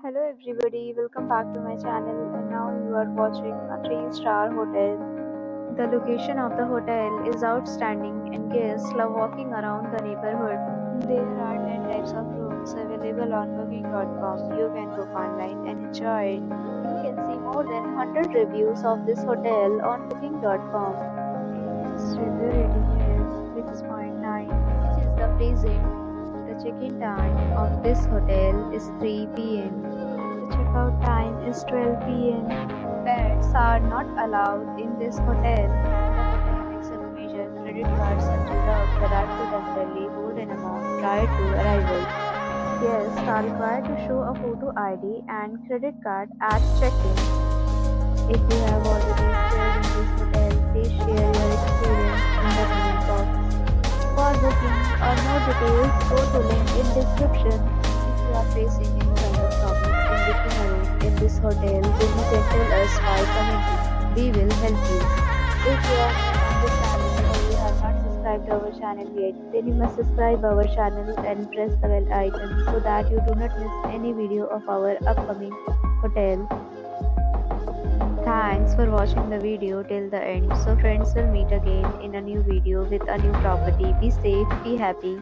Hello everybody, welcome back to my channel and now you are watching a 3-star hotel. The location of the hotel is outstanding and guests love walking around the neighborhood. There are 10 types of rooms available on booking.com. You can book online and enjoy it. You can see more than 100 reviews of this hotel on booking.com. Its review rating is 6.9, which is the praising. The check-in time of this hotel is 3 p.m. The checkout time is 12 p.m. Pets are not allowed in this hotel. The hotel accepts major credit cards and reserves the right to temporarily hold an amount prior to arrival. Guests are required to show a photo ID and credit card at check-in. If you have already stayed in this hotel, please share your experience in the comment box. For booking or more details, go to link in description. If you are facing any kind of problem in booking a room in this hotel, then you can tell us by commenting. We will help you. If you are new on this channel or you have not subscribed to our channel yet, then you must subscribe our channel and press the bell icon so that you do not miss any video of our upcoming hotel. Thanks for watching the video till the end. So friends, will meet again in a new video with a new property. Be safe, be happy.